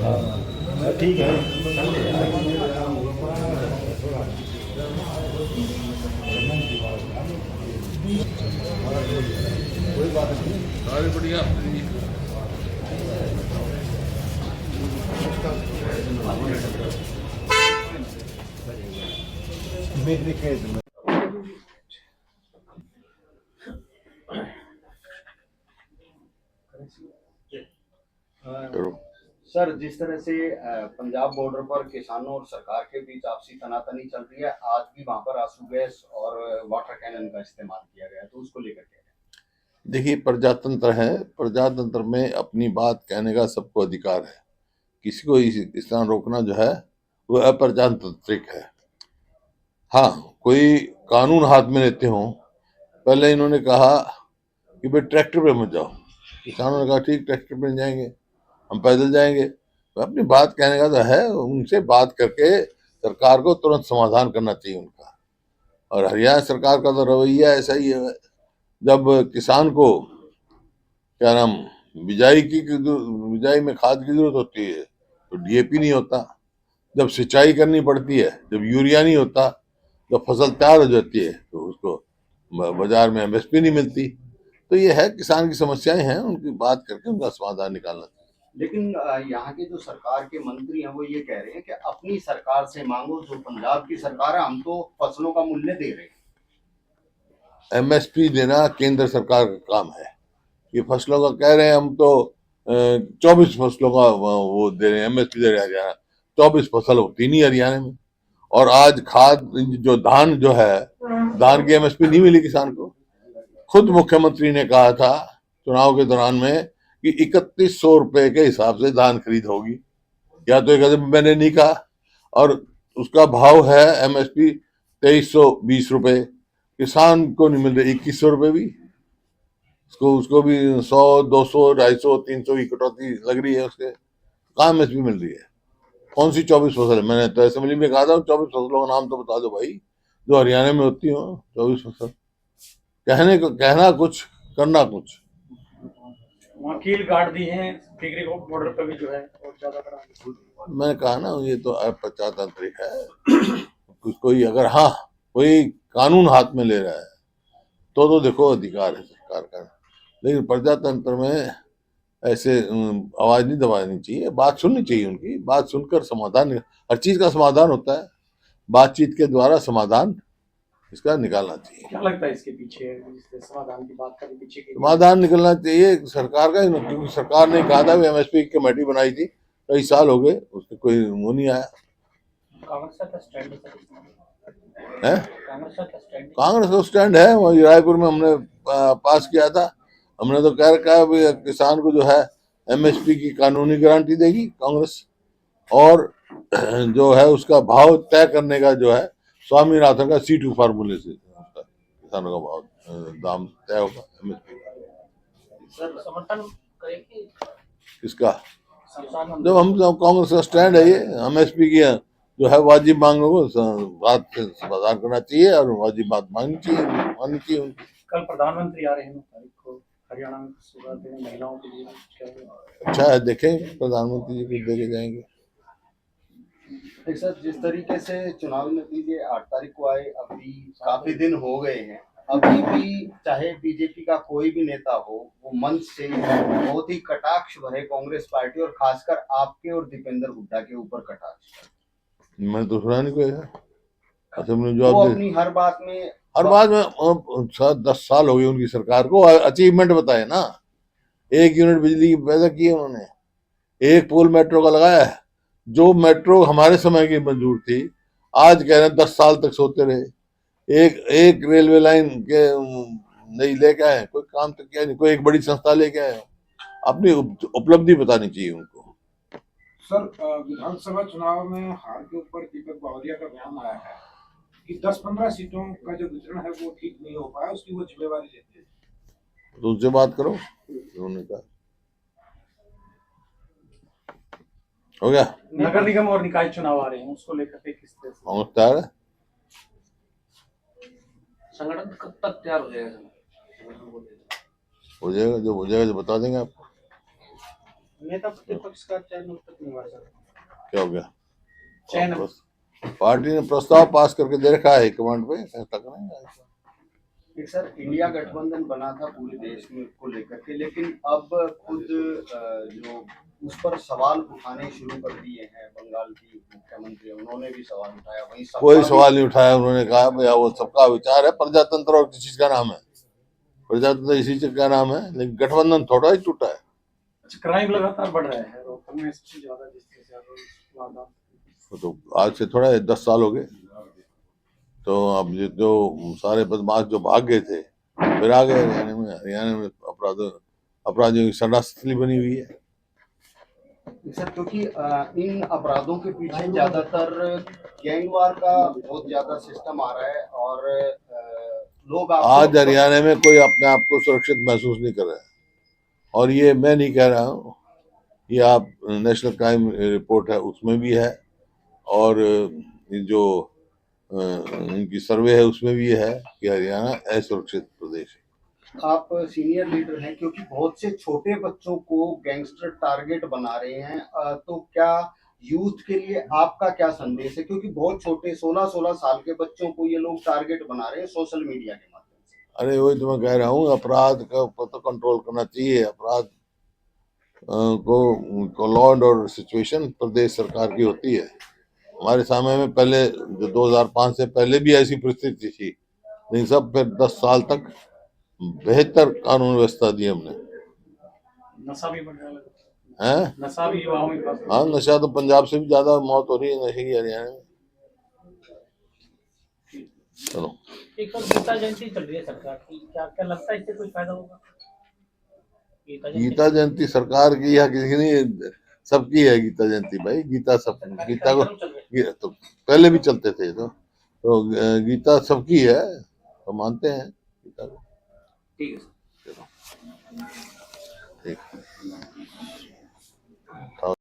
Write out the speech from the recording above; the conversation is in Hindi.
ठीक है। कोई बात नहीं। सारी बढ़िया। करो। सर, जिस तरह से पंजाब बॉर्डर पर किसानों और सरकार के बीच आपसी तनातनी चल रही है, आज भी वहां पर आंसू गैस और वाटर कैनन का इस्तेमाल किया गया, तो उसको लेकर के देखिए, प्रजातंत्र है। प्रजातंत्र में अपनी बात कहने का सबको अधिकार है। किसी को इस तरह रोकना जो है वो अप्रजातांत्रिक है। हाँ, कोई कानून हाथ में लेते हो। पहले इन्होंने कहा कि भाई ट्रैक्टर पे मत जाओ। किसानों ने कहा ठीक, ट्रैक्टर पे नहीं जाएंगे, हम पैदल जाएंगे। तो अपनी बात कहने का तो है, उनसे बात करके सरकार को तुरंत समाधान करना चाहिए उनका। और हरियाणा सरकार का तो रवैया ऐसा ही है। जब किसान को क्या नाम बिजाई में खाद की जरूरत होती है तो डीएपी नहीं होता। जब सिंचाई करनी पड़ती है, जब यूरिया नहीं होता, जब फसल तैयार हो जाती है तो उसको बाजार में एमएसपी नहीं मिलती। तो ये है, किसान की समस्याएं हैं, उनकी बात करके उनका समाधान निकालना चाहिए। लेकिन यहाँ के जो सरकार के मंत्री हैं वो ये कह रहे हैं कि अपनी सरकार से मांगो, जो पंजाब की सरकार है, हम तो फसलों का मूल्य दे रहे हैं। एमएसपी देना केंद्र सरकार का काम है। ये फसलों का कह रहे हैं, हम तो 24 फसलों का वो दे रहे हैं, एमएसपी दे रहे हैं हरियाणा। 24 फसल होती नहीं हरियाणा में। और आज खाद जो धान जो है, धान की एमएसपी नहीं मिली किसान को। खुद मुख्यमंत्री ने कहा था चुनाव के दौरान में कि 3100 रुपए के हिसाब से धान खरीद होगी, या तो एक मैंने नहीं कहा। और उसका भाव है एमएसपी 2320 रुपए। किसान को नहीं मिल रहे 2100 रुपए भी। उसको भी 100, 200, 250, 300 की कटौती लग रही है उसके। कहाँ एमएसपी मिल रही है? कौन सी 24 फसल है? मैंने तो असेंबली में कहा था 24 फसलों का नाम तो बता दो भाई, जो हरियाणा में होती हो। 24 फसल कहना कुछ, करना कुछ। वहाँ कील गाड़ दी है, टिगरी बॉर्डर पे भी जो है और ज्यादा करा। मैंने कहा ना, ये तो अप्रजातांत्रिक है। कुछ कोई अगर, हाँ, कोई कानून हाथ में ले रहा है तो देखो अधिकार है सरकार का। लेकिन प्रजातंत्र में ऐसे आवाज नहीं दबानी चाहिए, बात सुननी चाहिए उनकी। बात सुनकर समाधान, हर चीज का समाधान होता है, बातचीत के द्वारा समाधान इसका निकालना चाहिए। क्या लगता है इसके पीछे, समाधान की बात करने पीछे की समाधान निकलना चाहिए सरकार का, क्योंकि सरकार ने कहा था एमएसपी की कमेटी बनाई थी, कई साल हो गए, उसमें कोई वो नहीं आया कांग्रेस का स्टैंड है। कांग्रेस का स्टैंड कांग्रेस का स्टैंड है, वही रायपुर में हमने पास किया था। हमने तो कह रखा है भाई किसान को जो है एमएसपी की कानूनी गारंटी देगी कांग्रेस। और जो है उसका भाव तय करने का जो है स्वामीनाथन का C2 फार्मूले से उसका किसानों का भाव दाम तय होगा एमएसपी का। सर समर्थन करेंगे किसका? किसान जब हम कांग्रेस का स्टैंड है ये, एमएसपी की जो है वाजिब मांगों को बात से समाधान करना चाहिए और वाजिब बात माननी चाहिए उनकी। कल प्रधानमंत्री आ रहे हैं 9 तारीख को हरियाणा में, शुरुआत में महिलाओं के लिए अच्छा है, देखेंगे प्रधानमंत्री जी को देके जाएंगे। सर, जिस तरीके से चुनावी नतीजे 8 तारीख को आए, अभी काफी दिन हो गए हैं, अभी भी चाहे बीजेपी का कोई भी नेता हो, वो मंच से बहुत ही कटाक्ष भरे कांग्रेस पार्टी और खासकर आपके और दीपेंद्र हुड्डा के ऊपर कटाक्ष। मैं तो सुना नहीं कोई है। असेंबली में वो जवाब दे, अपनी हर बात में हर बात में 10 साल हो गए उनकी सरकार को, अचीवमेंट बताए ना। 1 यूनिट बिजली की पैदा की है उन्होंने, 1 पोल मेट्रो का लगाया है। जो मेट्रो हमारे समय की मंजूर थी, आज कह रहे हैं 10 साल तक सोते रहे। एक एक रेलवे लाइन के नहीं लेके आए, कोई काम तो किया नहीं, कोई एक बड़ी संस्था लेके आए। अपनी उपलब्धि बतानी चाहिए उनको। सर, विधानसभा चुनाव में हार के ऊपर दीपक बावरिया का बयान आया है कि 10-15 सीटों का जो वितरण है वो ठीक नहीं हो पाया, उसकी वो जिम्मेवारी लेते हैं। तो उनसे बात करो, उन्होंने कहा। हो गया। नगर निगम और निकाय चुनाव आ रहे हैं, उसको लेकर के किस तरह से कांग्रेस तैयार है। संगठन कब तक तैयार हो जाएगा? हो जाएगा, जब हो जाएगा जो बता देंगे आपको। नेता प्रतिपक्ष का चयन अब तक नहीं हुआ सर। क्या हो गया? चयन पार्टी ने प्रस्ताव पास करके दे रखा है कमांड पे, ऐसा करेंगे। एक सर इंडिया गठबंधन बना था पूरे देश में को लेकर के, लेकिन अब खुद जो उस पर सवाल उठाने शुरू कर दिए हैं बंगाल की मुख्यमंत्री, उन्होंने भी सवाल उठाया। वहीं कोई सवाल नहीं उठाया उन्होंने, कहा भैया वो सबका विचार है, प्रजातंत्र और किस चीज का नाम है? प्रजातंत्र इसी चीज का नाम है, लेकिन गठबंधन थोड़ा ही टूटा है। क्राइम लगातार बढ़ रहा है रोहतक में, सबसे ज्यादा जिस तरह से वारदात। तो आज से थोड़ा 10 साल हो गए, तो अब जो सारे बदमाश जो भाग गए थे फिर आ गए हरियाणा में। हरियाणा में अपराधियों की सड़ास्थली बनी हुई है। सर क्योंकि इन अपराधों के पीछे ज्यादातर गैंगवार का बहुत ज्यादा सिस्टम आ रहा है, और लोग आज हरियाणा में कोई अपने आप को सुरक्षित महसूस नहीं कर रहा है। और ये मैं नहीं कह रहा हूँ, ये आप नेशनल क्राइम रिपोर्ट है उसमें भी है, और जो इनकी सर्वे है उसमें भी है कि हरियाणा असुरक्षित प्रदेश है। आप सीनियर लीडर हैं, क्योंकि बहुत से छोटे बच्चों को गैंगस्टर टारगेट बना रहे हैं, तो क्या यूथ के लिए आपका क्या संदेश है? क्योंकि बहुत छोटे 16-16 साल के बच्चों को ये लोग टारगेट बना रहे हैं सोशल मीडिया के माध्यम से। अरे वही तो मैं कह रहा हूँ, अपराध का तो कंट्रोल करना चाहिए। अपराध को लॉ एंड ऑर्डर सिचुएशन प्रदेश सरकार की होती है। हमारे समय में पहले जो 2005 से पहले भी ऐसी परिस्थिति थी, लेकिन सब फिर 10 साल तक बेहतर कानून व्यवस्था दी हमने। नशा भी बढ़ रहा है, हैं? नशा भी युवाओं में खास। हाँ, नशा तो पंजाब से भी ज्यादा मौत हो रही है नशे की हरियाणा में। चलो, एक तो गीता जयंती चल रही है सरकार की, क्या क्या लगता है इससे कोई फायदा होगा? गीता जयंती सरकार की या किसी की नहीं, सबकी है गीता जयंती भाई। गीता सब, गीता को तो पहले भी चलते थे, तो गीता सबकी है, तो मानते हैं गीता को। ठीक है। ठीक।